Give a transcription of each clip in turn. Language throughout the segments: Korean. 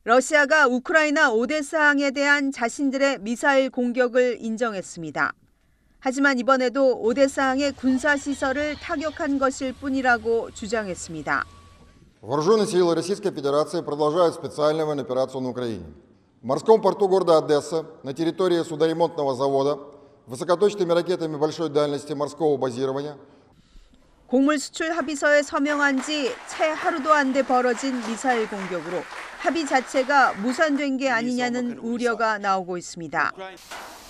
러시아가 우크라이나 오데사항에 대한 자신들의 미사일 공격을 인정했습니다. 하지만 이번에도 오데사항의 군사시설을 타격한 것일 뿐이라고 주장했습니다. Вооруженные силы Российской Федерации продолжают специальную военную операцию на Украине. В морском порту города Одесса, на территории судоремонтного завода, высокоточными ракетами большой дальности морского базирования. 곡물 수출 합의서에 서명한 지 채 하루도 안 돼 벌어진 미사일 공격으로 합의 자체가 무산된 게 아니냐는 우려가 나오고 있습니다.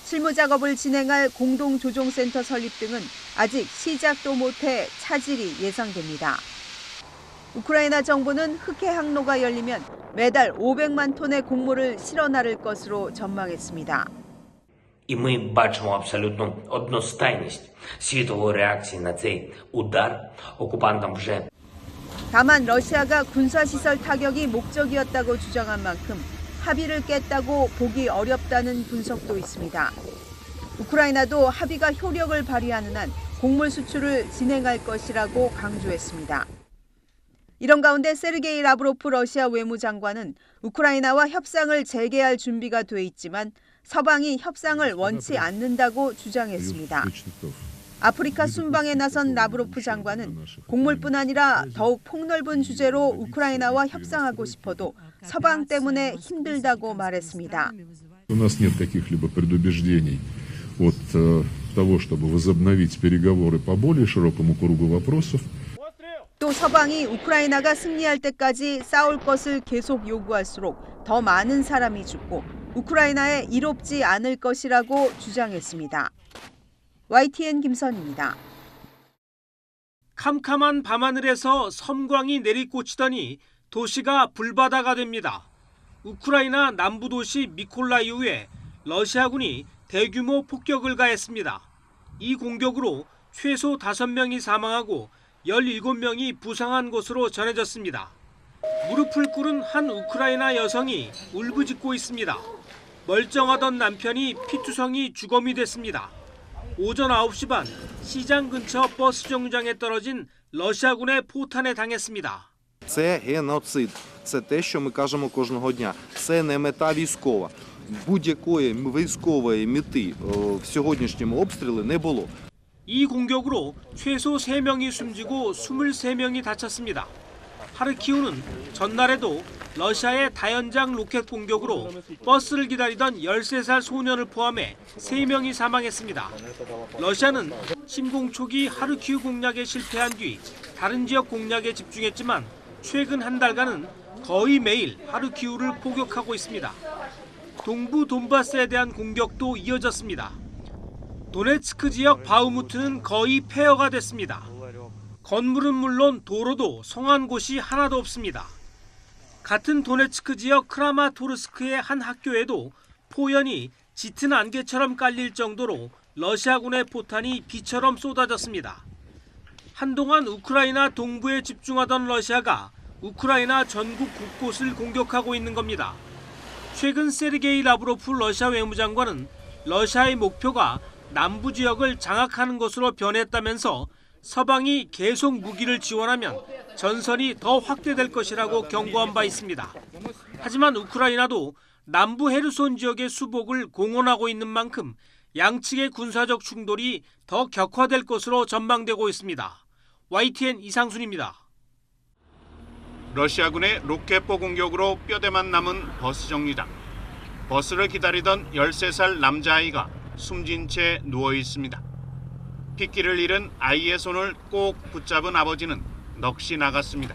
실무 작업을 진행할 공동조종센터 설립 등은 아직 시작도 못해 차질이 예상됩니다. 우크라이나 정부는 흑해 항로가 열리면 매달 500만 톤의 곡물을 실어 나를 것으로 전망했습니다. І ми бачимо абсолютну одностайність світової реакції на цей удар окупантам вже. 다만 러시아가 군사시설 타격이 목적이었다고 주장한 만큼 합의를 깼다고 보기 어렵다는 분석도 있습니다. 우크라이나도 합의가 효력을 발휘하는 한 곡물 수출을 진행할 것이라고 강조했습니다. 이런 가운데 세르게이 라브로프 러시아 외무장관은 우크라이나와 협상을 재개할 준비가 돼 있지만 서방이 협상을 원치 않는다고 주장했습니다. 아프리카 순방에 나선 라브로프 장관은 곡물뿐 아니라 더욱 폭넓은 주제로 우크라이나와 협상하고 싶어도 서방 때문에 힘들다고 말했습니다. У нас нет каких-либо предубеждений от того, чтобы возобновить переговоры по более широкому кругу вопросов. 또 서방이 우크라이나가 승리할 때까지 싸울 것을 계속 요구할수록 더 많은 사람이 죽고 우크라이나에 이롭지 않을 것이라고 주장했습니다. YTN 김선입니다. 캄캄한 밤하늘에서 섬광이 내리꽂히더니 도시가 불바다가 됩니다. 우크라이나 남부 도시 미콜라이우에 러시아군이 대규모 폭격을 가했습니다. 이 공격으로 최소 5명이 사망하고 17명이 부상한 것으로 전해졌습니다. 무릎을 꿇은 한 우크라이나 여성이 울부짖고 있습니다. 멀쩡하던 남편이 피투성이 주검이 됐습니다. 오전 9시 반 시장 근처 버스 정류장에 떨어진 러시아군의 포탄에 당했습니다. Це геноцид. Це те, що ми кажемо кожного дня. Це не мета військова. Будь-якої військової мети в сьогоднішньому обстрілі не було. 이 공격으로 최소 3명이 숨지고 23명이 다쳤습니다. 하르키우는 전날에도 러시아의 다연장 로켓 공격으로 버스를 기다리던 13살 소년을 포함해 3명이 사망했습니다. 러시아는 침공 초기 하르키우 공략에 실패한 뒤 다른 지역 공략에 집중했지만 최근 한 달간은 거의 매일 하르키우를 포격하고 있습니다. 동부 돈바스에 대한 공격도 이어졌습니다. 도네츠크 지역 바흐무트는 거의 폐허가 됐습니다. 건물은 물론 도로도 성한 곳이 하나도 없습니다. 같은 도네츠크 지역 크라마토르스크의 한 학교에도 포연이 짙은 안개처럼 깔릴 정도로 러시아군의 포탄이 비처럼 쏟아졌습니다. 한동안 우크라이나 동부에 집중하던 러시아가 우크라이나 전국 곳곳을 공격하고 있는 겁니다. 최근 세르게이 라브로프 러시아 외무장관은 러시아의 목표가 남부 지역을 장악하는 것으로 변했다면서 서방이 계속 무기를 지원하면 전선이 더 확대될 것이라고 경고한 바 있습니다. 하지만 우크라이나도 남부 헤르손 지역의 수복을 공언하고 있는 만큼 양측의 군사적 충돌이 더 격화될 것으로 전망되고 있습니다. YTN 이상순입니다. 러시아군의 로켓포 공격으로 뼈대만 남은 버스 정류장. 버스를 기다리던 13살 남자아이가 숨진 채 누워 있습니다. 핏기를 잃은 아이의 손을 꼭 붙잡은 아버지는 넋이 나갔습니다.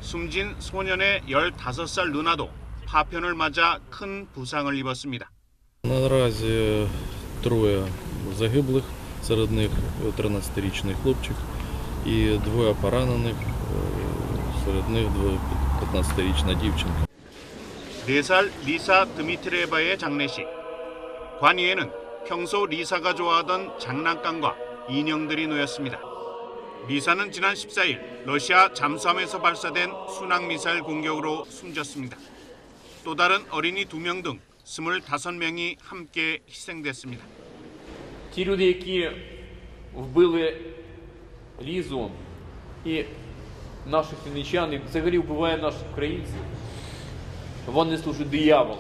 숨진 소년의 15살 누나도 파편을 맞아 큰 부상을 입었습니다. Наразі троє загиблих, серед них 13-річний хлопчик і двоє поранених, серед них 15-річна дівчинка. 4살 리사 드미트리에바의 장례식. 관위에는 평소 리사가 좋아하던 장난감과 인형들이 놓였습니다. 리사는 지난 14일 러시아 잠수함에서 발사된 순항미사일 공격으로 숨졌습니다. 또 다른 어린이 2명 등 25명이 함께 희생됐습니다. Ті люди, які вбили Лізу і наших вінничан, і взагалі вбивають наших українців, Вони служать дияволу.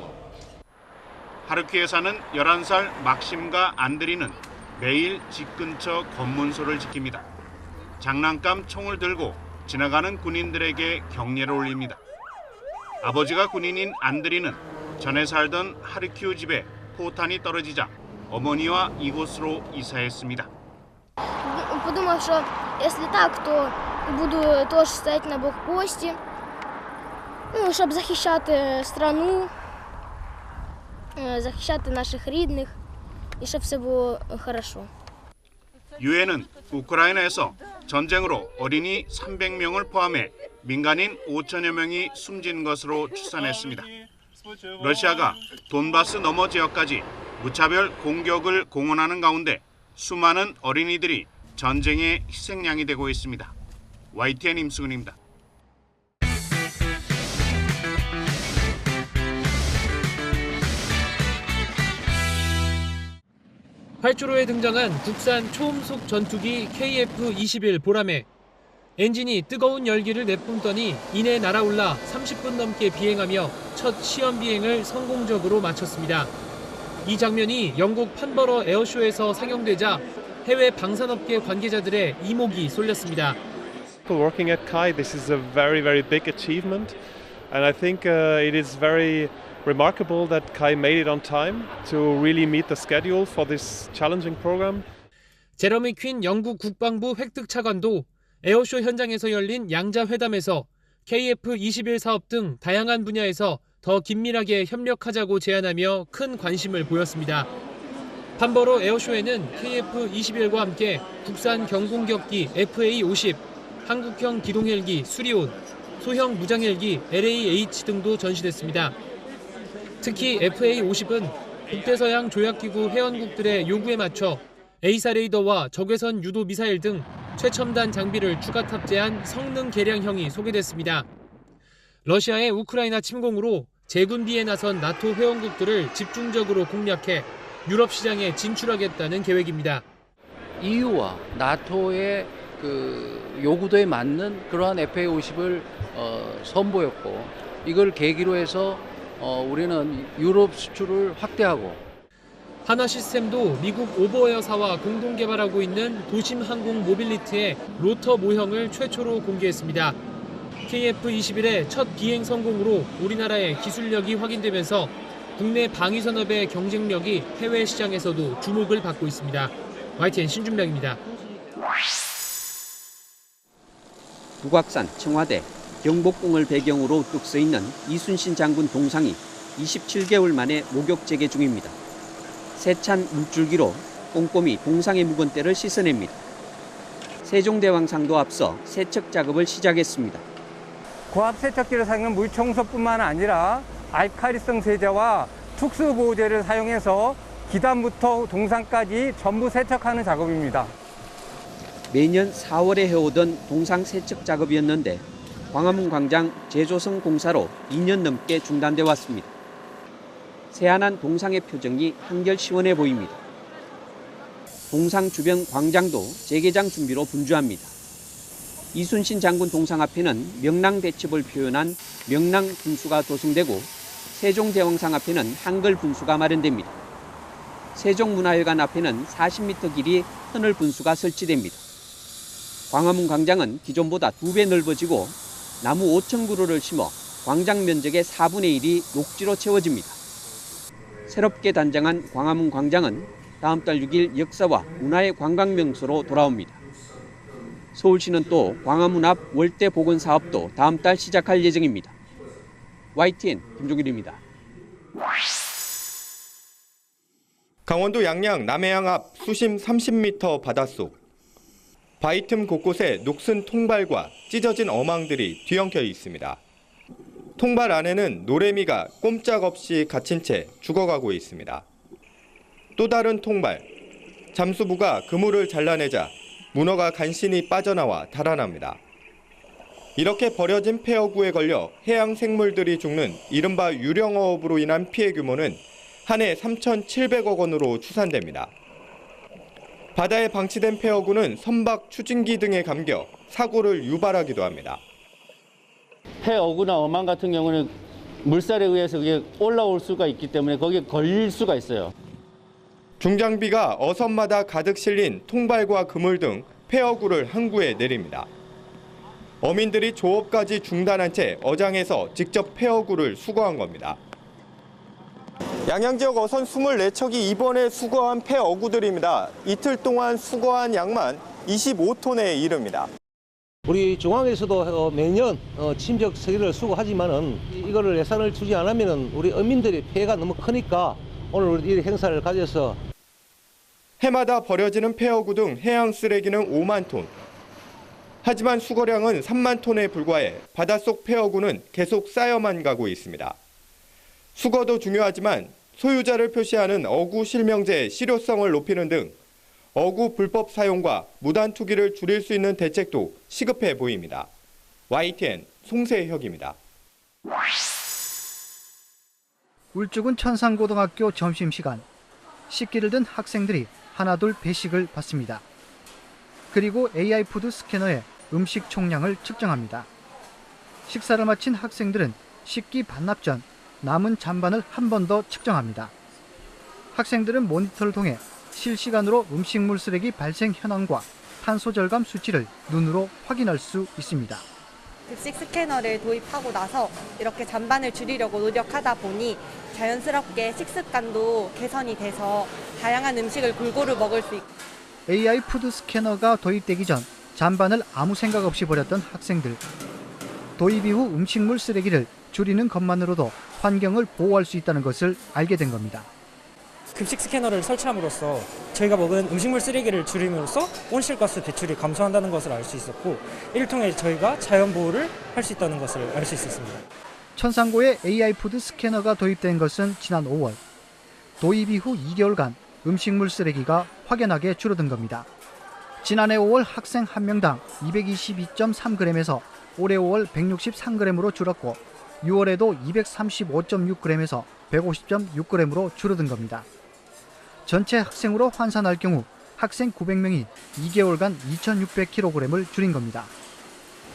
하르키우에 사는 11살 막심과 안드리는 매일 집 근처 검문소를 지킵니다. 장난감 총을 들고 지나가는 군인들에게 격려를 올립니다. 아버지가 군인인 안드리는 전에 살던 하르키우 집에 포탄이 떨어지자 어머니와 이곳으로 이사했습니다. Подумав, що якщо так, то буду теж стояти на блокпості, щоб захищати страну, захищати наших рідних і щоб все було хорошо. 유엔은 우크라이나에서 전쟁으로 어린이 300명을 포함해 민간인 5천여 명이 숨진 것으로 추산했습니다. 러시아가 돈바스 너머 지역까지 무차별 공격을 공언하는 가운데 수많은 어린이들이 전쟁의 희생양이 되고 있습니다. YTN 임수근입니다. 활주로에 등장한 국산 초음속 전투기 KF-21 보라매. 엔진이 뜨거운 열기를 내뿜더니 이내 날아올라 30분 넘게 비행하며 첫 시험 비행을 성공적으로 마쳤습니다. 이 장면이 영국 판버러 에어쇼에서 상영되자 해외 방산업계 관계자들의 이목이 쏠렸습니다. Working at Kai, this is a very, very big achievement, and I think it is very remarkable that Kai made it on time to really meet the schedule for this challenging program. 제러미 퀸 영국 국방부 획득 차관도 에어쇼 현장에서 열린 양자 회담에서 KF-21 사업 등 다양한 분야에서 더 긴밀하게 협력하자고 제안하며 큰 관심을 보였습니다. 판버러 에어쇼에는 KF-21과 함께 국산 경공격기 FA-50, 한국형 기동헬기 수리온, 소형 무장헬기 LAH 등도 전시됐습니다. 특히 FA-50은 북대서양 조약기구 회원국들의 요구에 맞춰 A사 레이더와 적외선 유도 미사일 등 최첨단 장비를 추가 탑재한 성능 개량형이 소개됐습니다. 러시아의 우크라이나 침공으로 재군비에 나선 나토 회원국들을 집중적으로 공략해 유럽 시장에 진출하겠다는 계획입니다. EU와 나토의 요구도에 맞는 그러한 FA-50을 선보였고 이걸 계기로 해서 우리는 유럽 수출을 확대하고 하나 시스템도 미국 오버웨어사와 공동 개발하고 있는 도심 항공 모빌리티의 로터 모형을 최초로 공개했습니다. KF-21의 첫 비행 성공으로 우리나라의 기술력이 확인되면서 국내 방위 산업의 경쟁력이 해외 시장에서도 주목을 받고 있습니다. YTN 신준명입니다. 북악산, 청와대, 경복궁을 배경으로 뚝 서 있는 이순신 장군 동상이 27개월 만에 목욕 재개 중입니다. 세찬 물줄기로 꼼꼼히 동상의 묵은 때를 씻어냅니다. 세종대왕상도 앞서 세척 작업을 시작했습니다. 고압 세척기를 사용한 물 청소뿐만 아니라 알칼리성 세제와 특수 보호제를 사용해서 기단부터 동상까지 전부 세척하는 작업입니다. 매년 4월에 해오던 동상 세척 작업이었는데 광화문 광장 제조성 공사로 2년 넘게 중단돼 왔습니다. 새하얀 동상의 표정이 한결 시원해 보입니다. 동상 주변 광장도 재개장 준비로 분주합니다. 이순신 장군 동상 앞에는 명랑대첩을 표현한 명랑 분수가 도성되고 세종대왕상 앞에는 한글 분수가 마련됩니다. 세종문화회관 앞에는 40m 길이 하늘 분수가 설치됩니다. 광화문 광장은 기존보다 2배 넓어지고 나무 5천 그루를 심어 광장 면적의 4분의 1이 녹지로 채워집니다. 새롭게 단장한 광화문 광장은 다음 달 6일 역사와 문화의 관광 명소로 돌아옵니다. 서울시는 또 광화문 앞 월대 복원 사업도 다음 달 시작할 예정입니다. YTN 김종일입니다. 강원도 양양 남해안 앞 수심 30m 바닷속. 바위 틈 곳곳에 녹슨 통발과 찢어진 어망들이 뒤엉켜 있습니다. 통발 안에는 노래미가 꼼짝없이 갇힌 채 죽어가고 있습니다. 또 다른 통발, 잠수부가 그물을 잘라내자 문어가 간신히 빠져나와 달아납니다. 이렇게 버려진 폐어구에 걸려 해양 생물들이 죽는 이른바 유령어업으로 인한 피해 규모는 한 해 3,700억 원으로 추산됩니다. 바다에 방치된 폐어구는 선박, 추진기 등에 감겨 사고를 유발하기도 합니다. 폐어구나 어망 같은 경우는 물살에 의해서 그게 올라올 수가 있기 때문에 거기에 걸릴 수가 있어요. 중장비가 어선마다 가득 실린 통발과 그물 등 폐어구를 항구에 내립니다. 어민들이 조업까지 중단한 채 어장에서 직접 폐어구를 수거한 겁니다. 양양 지역 어선 24척이 이번에 수거한 폐어구들입니다. 이틀 동안 수거한 양만 25톤에 이릅니다. 우리 중앙에서도 매년 침적 서기를 수거하지만은 이거를 예산을 주지 않으면은 우리 어민들의 피해가 너무 크니까 오늘 이 행사를 가져서 해마다 버려지는 폐어구 등 해양 쓰레기는 5만 톤. 하지만 수거량은 3만 톤에 불과해 바닷속 폐어구는 계속 쌓여만 가고 있습니다. 수거도 중요하지만 소유자를 표시하는 어구 실명제의 실효성을 높이는 등 어구 불법 사용과 무단 투기를 줄일 수 있는 대책도 시급해 보입니다. YTN 송세혁입니다. 울주군 천산고등학교 점심시간, 식기를 든 학생들이 하나둘 배식을 받습니다. 그리고 AI 푸드 스캐너에 음식 총량을 측정합니다. 식사를 마친 학생들은 식기 반납 전 남은 잔반을 한 번 더 측정합니다. 학생들은 모니터를 통해 실시간으로 음식물 쓰레기 발생 현황과 탄소 절감 수치를 눈으로 확인할 수 있습니다. 급식 스캐너를 도입하고 나서 이렇게 잔반을 줄이려고 노력하다 보니 자연스럽게 식습관도 개선이 돼서 다양한 음식을 골고루 먹을 수 있고. AI 푸드 스캐너가 도입되기 전 잔반을 아무 생각 없이 버렸던 학생들. 도입 이후 음식물 쓰레기를 줄이는 것만으로도 환경을 보호할 수 있다는 것을 알게 된 겁니다. 급식 스캐너를 설치함으로써 저희가 먹은 음식물 쓰레기를 줄임으로써 온실가스 배출이 감소한다는 것을 알 수 있었고, 이를 통해 저희가 자연 보호를 할 수 있다는 것을 알 수 있었습니다. 천산고에 AI 푸드 스캐너가 도입된 것은 지난 5월. 도입 이후 2개월간 음식물 쓰레기가 확연하게 줄어든 겁니다. 지난해 5월 학생 한 명당 222.3g에서 올해 5월 163g으로 줄었고 6월에도 235.6g에서 150.6g으로 줄어든 겁니다. 전체 학생으로 환산할 경우 학생 900명이 2개월간 2,600kg을 줄인 겁니다.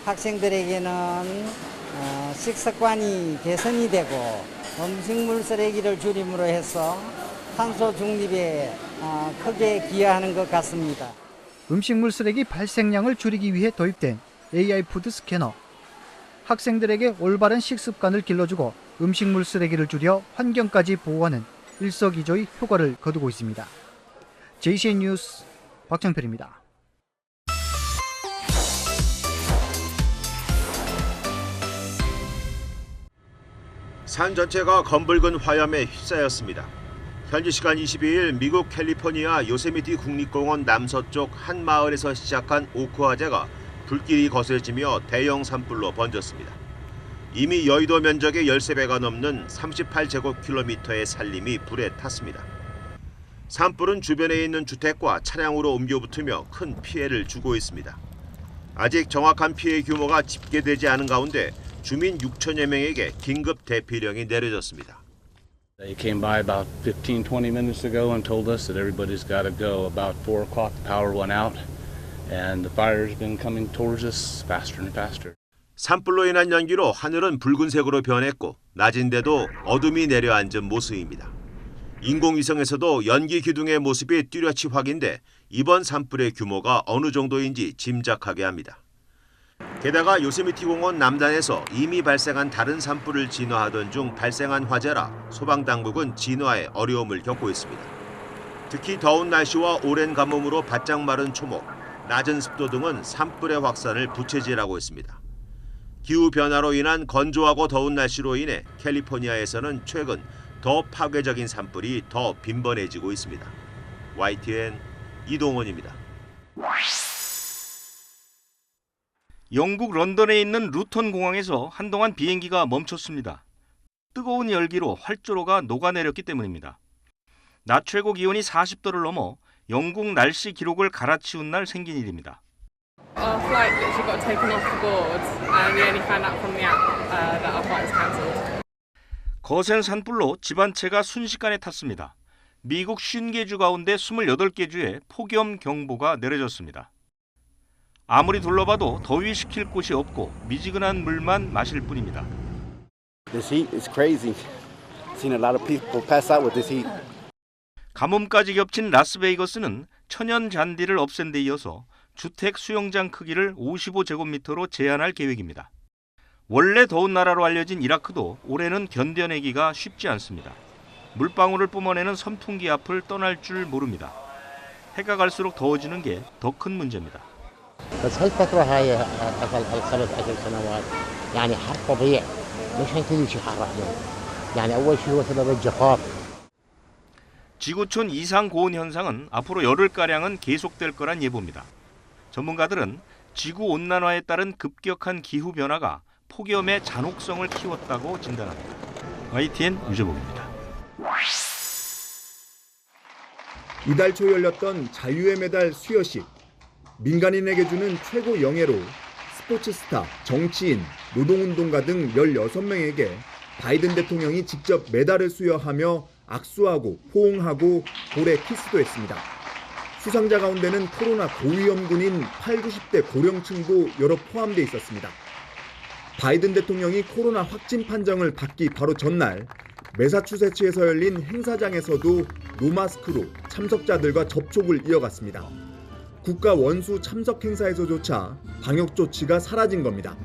학생들에게는 식습관이 개선이 되고 음식물 쓰레기를 줄임으로 해서 탄소 중립에 크게 기여하는 것 같습니다. 음식물 쓰레기 발생량을 줄이기 위해 도입된 AI 푸드 스캐너. 학생들에게 올바른 식습관을 길러주고 음식물 쓰레기를 줄여 환경까지 보호하는 일석이조의 효과를 거두고 있습니다. JCN 뉴스 박정필입니다. 산 전체가 검붉은 화염에 휩싸였습니다. 현지 시간 22일 미국 캘리포니아 요세미티 국립공원 남서쪽 한 마을에서 시작한 오크 화재가 불길이 거세지며 대형 산불로 번졌습니다. 이미 여의도 면적의 13배가 넘는 38제곱킬로미터의 산림이 불에 탔습니다. 산불은 주변에 있는 주택과 차량으로 옮겨붙으며 큰 피해를 주고 있습니다. 아직 정확한 피해 규모가 집계되지 않은 가운데 주민 6천여 명에게 긴급 대피령이 내려졌습니다. They came by about 15-20 minutes ago and told us that everybody's got to go. About 4 o'clock the power went out and the fire's been coming towards us faster and faster. 산불로 인한 연기로 하늘은 붉은색으로 변했고 낮인데도 어둠이 내려앉은 모습입니다. 인공위성에서도 연기 기둥의 모습이 뚜렷이 확인돼 이번 산불의 규모가 어느 정도인지 짐작하게 합니다. 게다가 요세미티 공원 남단에서 이미 발생한 다른 산불을 진화하던 중 발생한 화재라 소방당국은 진화에 어려움을 겪고 있습니다. 특히 더운 날씨와 오랜 가뭄으로 바짝 마른 초목, 낮은 습도 등은 산불의 확산을 부채질하고 있습니다. 기후변화로 인한 건조하고 더운 날씨로 인해 캘리포니아에서는 최근 더 파괴적인 산불이 더 빈번해지고 있습니다. YTN 이동원입니다. 영국 런던에 있는 루턴 공항에서 한동안 비행기가 멈췄습니다. 뜨거운 열기로 활주로가 녹아내렸기 때문입니다. 낮 최고 기온이 40도를 넘어 영국 날씨 기록을 갈아치운 날 생긴 일입니다. Our flight literally got taken off the board and we only found out from the app that our flight was cancelled. 거센 산불로 집 한 채가 순식간에 탔습니다. 미국 50개 가운데 28개 주에 폭염 경보가 내려졌습니다. 아무리 둘러봐도 더위식힐 곳이 없고 미지근한 물만 마실 뿐입니다. This heat is crazy. Seen a lot of people pass out with this heat. 가뭄까지 겹친 라스베이거스는 천연 잔디를 없앤 데 이어서 주택 수영장 크기를 55제곱미터로 제한할 계획입니다. 원래 더운 나라로 알려진 이라크도 올해는 견뎌내기가 쉽지 않습니다. 물방울을 뿜어내는 선풍기 앞을 떠날 줄 모릅니다. 해가 갈수록 더워지는 게 더 큰 문제입니다. بس هالفترة هاي قبل 5-10 سنوات يعني حر فظيع مش هيكون شيء حر عليهم يعني أول شيء هو سبب الجفاف. 지구촌 이상 고온 현상은 앞으로 열흘가량은 계속될 거란 예보입니다. 전문가들은 지구 온난화에 따른 급격한 기후 변화가 폭염의 잔혹성을 키웠다고 진단합니다. YTN 유재복입니다. 이달 초 열렸던 자유의 메달 수여식. 민간인에게 주는 최고 영예로 스포츠 스타, 정치인, 노동운동가 등 16명에게 바이든 대통령이 직접 메달을 수여하며 악수하고 포옹하고 볼에 키스도 했습니다. 수상자 가운데는 코로나 고위험군인 8, 90대 고령층도 여러 포함돼 있었습니다. 바이든 대통령이 코로나 확진 판정을 받기 바로 전날 매사추세츠에서 열린 행사장에서도 노마스크로 참석자들과 접촉을 이어갔습니다. 국가 원수 참석 행사에서조차 방역 조치가 사라진 겁니다.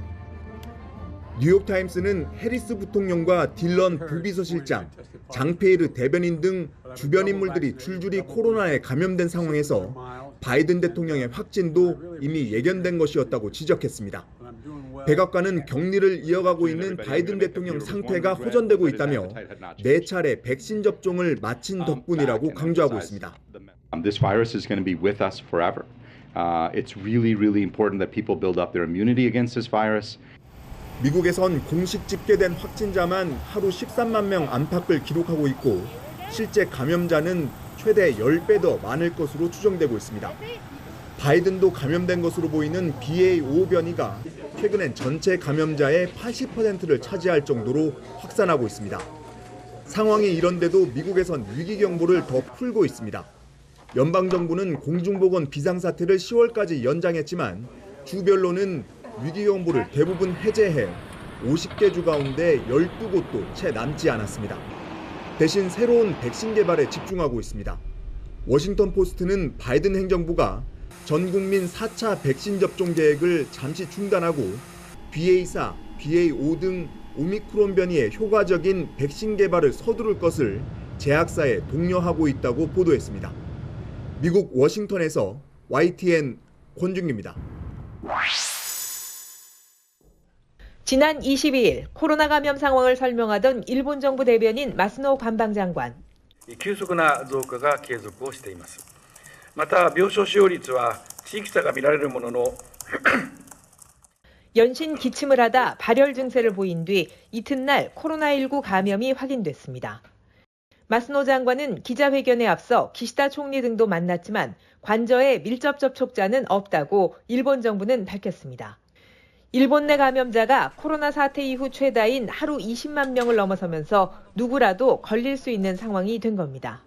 뉴욕타임스는 해리스 부통령과 딜런 부비서실장, 장페이르 대변인 등 주변 인물들이 줄줄이 코로나에 감염된 상황에서 바이든 대통령의 확진도 이미 예견된 것이었다고 지적했습니다. 백악관은 격리를 이어가고 있는 바이든 대통령 상태가 호전되고 있다며 4차례 백신 접종을 마친 덕분이라고 강조하고 있습니다. This virus is going to be with us forever. It's really important that people build up their immunity against this virus. 미국에선 공식 집계된 확진자만 하루 13만 명 안팎을 기록하고 있고 실제 감염자는 최대 10배 더 많을 것으로 추정되고 있습니다. 바이든도 감염된 것으로 보이는 BA.5 변이가 최근엔 전체 감염자의 80%를 차지할 정도로 확산하고 있습니다. 상황이 이런데도 미국에선 위기경보를 더 풀고 있습니다. 연방정부는 공중보건 비상사태를 10월까지 연장했지만 주별로는 위기경보를 대부분 해제해 50개 주 가운데 12곳도 채 남지 않았습니다. 대신 새로운 백신 개발에 집중하고 있습니다. 워싱턴 포스트는 바이든 행정부가 전 국민 4차 백신 접종 계획을 잠시 중단하고 BA4, BA5 등 오미크론 변이의 효과적인 백신 개발을 서두를 것을 제약사에 독려하고 있다고 보도했습니다. 미국 워싱턴에서 YTN 권준기입니다. 지난 22일 코로나 감염 상황을 설명하던 일본 정부 대변인 마스노 관방장관. 急速な増加が継続をしています。また病床使用率は地域差が見られるものの 연신 기침을 하다 발열 증세를 보인 뒤 이튿날 코로나19 감염이 확인됐습니다. 마스노 장관은 기자회견에 앞서 기시다 총리 등도 만났지만 관저에 밀접 접촉자는 없다고 일본 정부는 밝혔습니다. 일본 내 감염자가 코로나 사태 이후 최다인 하루 20만 명을 넘어서면서 누구라도 걸릴 수 있는 상황이 된 겁니다.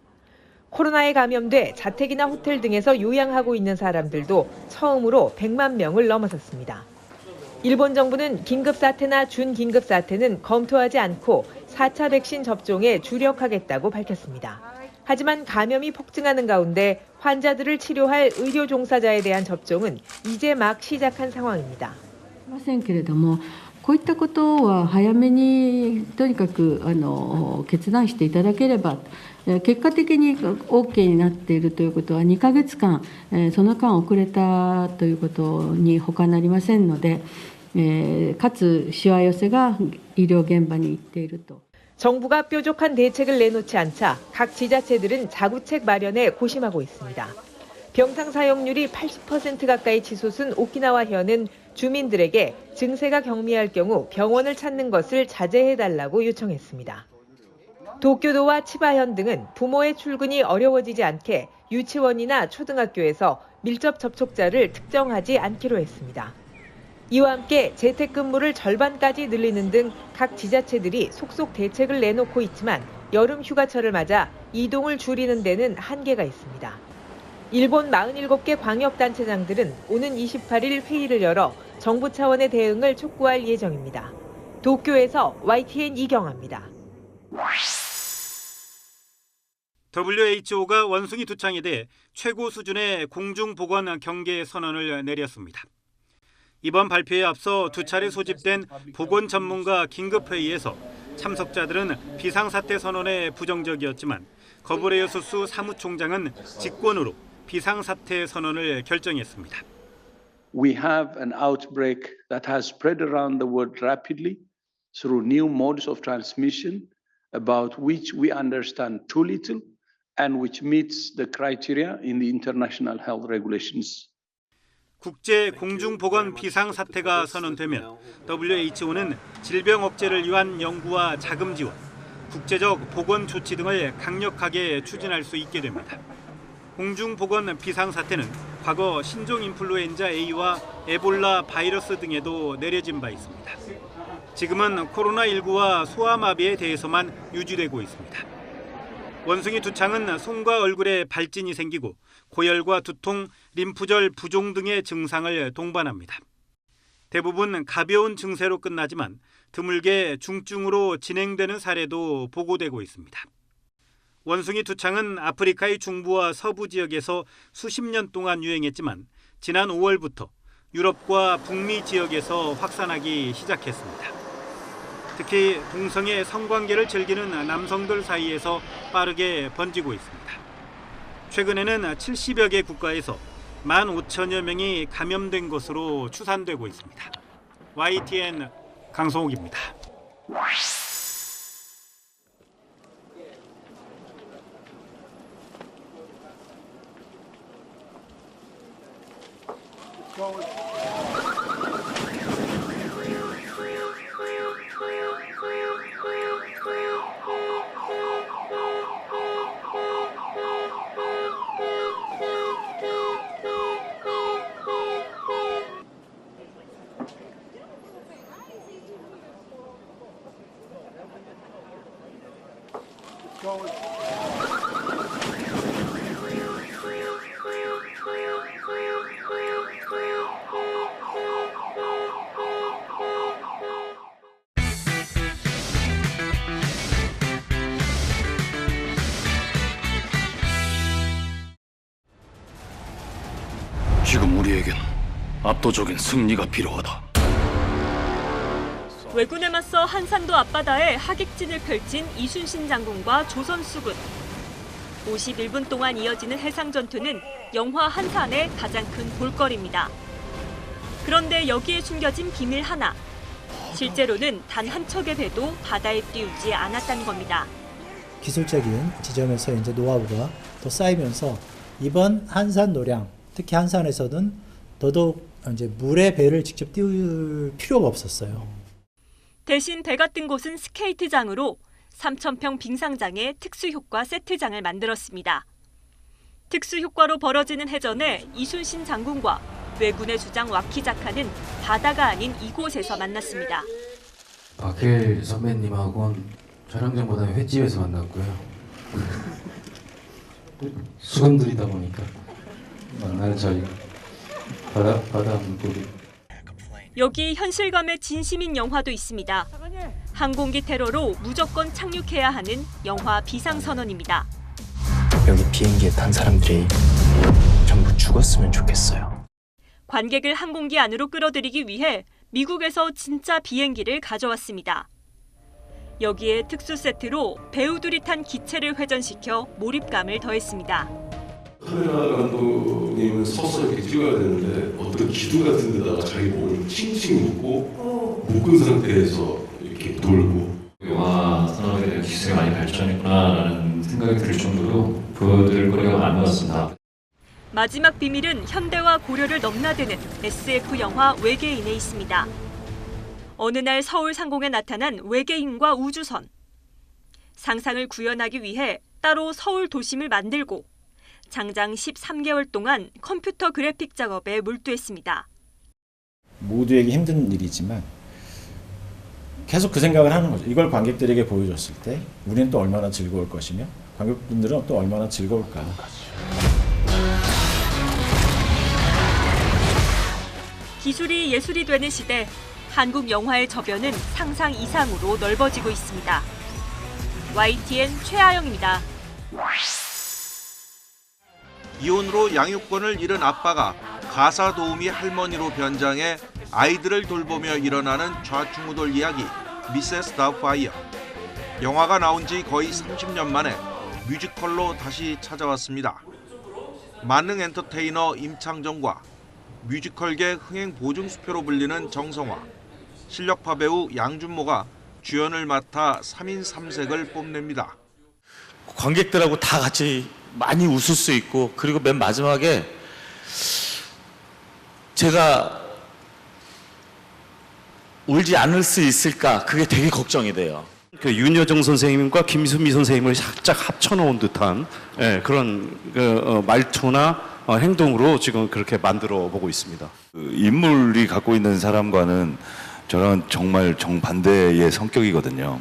코로나에 감염돼 자택이나 호텔 등에서 요양하고 있는 사람들도 처음으로 100만 명을 넘어섰습니다. 일본 정부는 긴급사태나 준긴급사태는 검토하지 않고 4차 백신 접종에 주력하겠다고 밝혔습니다. 하지만 감염이 폭증하는 가운데 환자들을 치료할 의료 종사자에 대한 접종은 이제 막 시작한 상황입니다. ませんけれども、こういったことは早めにとにかく決断していただければ、結果的に OK になっているということは2ヶ月間、その間遅れたということに他なりませんので、かつしわ寄せが医療現場に行っていると。 정부가 뾰족한 대책을 내놓지 않자 각 지자체들은 자구책 마련에 고심하고 있습니다. 병상 사용률이 80% 가까이 치솟은 오키나와현은 주민들에게 증세가 경미할 경우 병원을 찾는 것을 자제해달라고 요청했습니다. 도쿄도와 치바현 등은 부모의 출근이 어려워지지 않게 유치원이나 초등학교에서 밀접 접촉자를 특정하지 않기로 했습니다. 이와 함께 재택근무를 절반까지 늘리는 등 각 지자체들이 속속 대책을 내놓고 있지만 여름 휴가철을 맞아 이동을 줄이는 데는 한계가 있습니다. 일본 47개 광역단체장들은 오는 28일 회의를 열어 정부 차원의 대응을 촉구할 예정입니다. 도쿄에서 YTN 이경아입니다. WHO가 원숭이 두창에 대해 최고 수준의 공중보건 경계 선언을 내렸습니다. 이번 발표에 앞서 두 차례 소집된 보건 전문가 긴급회의에서 참석자들은 비상사태 선언에 부정적이었지만 거브레예수스 사무총장은 직권으로 비상사태 선언을 결정했습니다. We have an outbreak that has spread around the world rapidly through new modes of transmission about which we understand too little and which meets the criteria in the international health regulations. 국제 공중보건 비상사태가 선언되면 WHO는 질병 억제를 위한 연구와 자금 지원, 국제적 보건 조치 등을 강력하게 추진할 수 있게 됩니다. 공중보건 비상사태는 과거 신종인플루엔자 A와 에볼라 바이러스 등에도 내려진 바 있습니다. 지금은 코로나19와 소아마비에 대해서만 유지되고 있습니다. 원숭이 두창은 손과 얼굴에 발진이 생기고 고열과 두통, 림프절 부종 등의 증상을 동반합니다. 대부분 가벼운 증세로 끝나지만 드물게 중증으로 진행되는 사례도 보고되고 있습니다. 원숭이 두창은 아프리카의 중부와 서부 지역에서 수십 년 동안 유행했지만 지난 5월부터 유럽과 북미 지역에서 확산하기 시작했습니다. 특히 동성애 성관계를 즐기는 남성들 사이에서 빠르게 번지고 있습니다. 최근에는 70여 개 국가에서 15,000여 명이 감염된 것으로 추산되고 있습니다. YTN 강성욱입니다. 지금 우리에겐 압도적인 승리가 필요하다. 왜군에 맞서 한산도 앞바다에 하객진을 펼친 이순신 장군과 조선수군. 51분 동안 이어지는 해상 전투는 영화 한산의 가장 큰 볼거리입니다. 그런데 여기에 숨겨진 비밀 하나. 실제로는 단 한 척의 배도 바다에 띄우지 않았다는 겁니다. 기술적인 지점에서 이제 노하우가 더 쌓이면서 이번 한산 노량, 특히 한산에서는 더더욱 이제 물에 배를 직접 띄울 필요가 없었어요. 대신 배가 뜬 곳은 스케이트장으로 3,000평 빙상장에 특수효과 세트장을 만들었습니다. 특수효과로 벌어지는 해전에 이순신 장군과 왜군의 주장 와키자카는 바다가 아닌 이곳에서 만났습니다. 박해일 선배님하고는 촬영장보다 횟집에서 만났고요. 수건들이다 보니까 만나는 자리 바다 물고기. 여기 현실감의 진심인 영화도 있습니다. 항공기 테러로 무조건 착륙해야 하는 영화 비상선언입니다. 여기 비행기에 탄 사람들이 전부 죽었으면 좋겠어요. 관객을 항공기 안으로 끌어들이기 위해 미국에서 진짜 비행기를 가져왔습니다. 여기에 특수 세트로 배우들이 탄 기체를 회전시켜 몰입감을 더했습니다. 카메라 감독님은 서서 이렇게 찍어야 되는데 어떤 기둥 같은 데다가 자기 몸을 칭칭 묶고 묶은 상태에서 이렇게 돌고. 영화 산업에 대한 기술이 많이 발전했구나라는 생각이 들 정도로 보여드릴 거리가 많은 것 같습니다. 마지막 비밀은 현대와 고려를 넘나드는 SF 영화 외계인에 있습니다. 어느 날 서울 상공에 나타난 외계인과 우주선. 상상을 구현하기 위해 따로 서울 도심을 만들고 장장 13개월 동안 컴퓨터 그래픽 작업에 몰두했습니다. 모두에게 힘든 일이지만 계속 그 생각을 하는 거죠. 이걸 관객들에게 보여줬을 때 우리는 또 얼마나 즐거울 것이며 관객분들은 또 얼마나 즐거울까. 기술이 예술이 되는 시대, 한국 영화의 저변은 상상 이상으로 넓어지고 있습니다. YTN 최아영입니다. 이혼으로 양육권을 잃은 아빠가 가사 도우미 할머니로 변장해 아이들을 돌보며 일어나는 좌충우돌 이야기 미세스 다우파이어. 영화가 나온 지 거의 30년 만에 뮤지컬로 다시 찾아왔습니다. 만능 엔터테이너 임창정과 뮤지컬계 흥행 보증수표로 불리는 정성화, 실력파 배우 양준모가 주연을 맡아 3인 3색을 뽐냅니다. 관객들하고 다 같이 많이 웃을 수 있고, 그리고 맨 마지막에 제가 울지 않을 수 있을까, 그게 되게 걱정이 돼요. 그 윤여정 선생님과 김수미 선생님을 살짝 합쳐놓은 듯한 그런 말투나 행동으로 지금 그렇게 만들어 보고 있습니다. 그 인물이 갖고 있는 사람과는 저랑은 정말 정반대의 성격이거든요.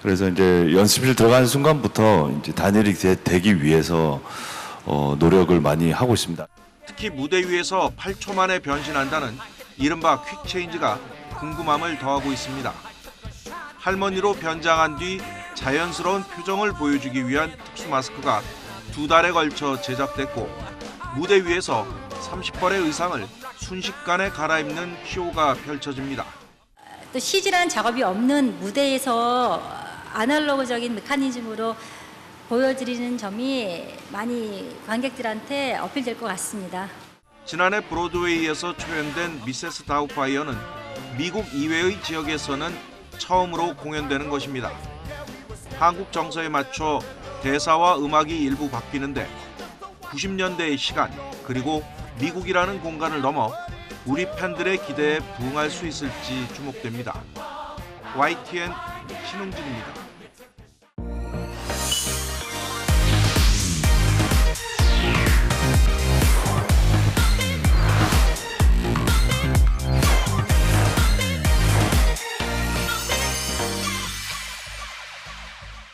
그래서 이제 연습실 들어가는 순간부터 이제 다니엘이 되기 위해서 노력을 많이 하고 있습니다. 특히 무대 위에서 8초 만에 변신한다는 이른바 퀵체인지가 궁금함을 더하고 있습니다. 할머니로 변장한 뒤 자연스러운 표정을 보여주기 위한 특수 마스크가 2달에 걸쳐 제작됐고, 무대 위에서 30벌의 의상을 순식간에 갈아입는 쇼가 펼쳐집니다. 또 CG라는 작업이 없는 무대에서 아날로그적인 메커니즘으로 보여드리는 점이 많이 관객들한테 어필될 것 같습니다. 지난해 브로드웨이에서 초연된 미세스 다우파이어는 미국 이외의 지역에서는 처음으로 공연되는 것입니다. 한국 정서에 맞춰 대사와 음악이 일부 바뀌는데 90년대의 시간, 그리고 미국이라는 공간을 넘어 우리 팬들의 기대에 부응할 수 있을지 주목됩니다. YTN 신웅진입니다.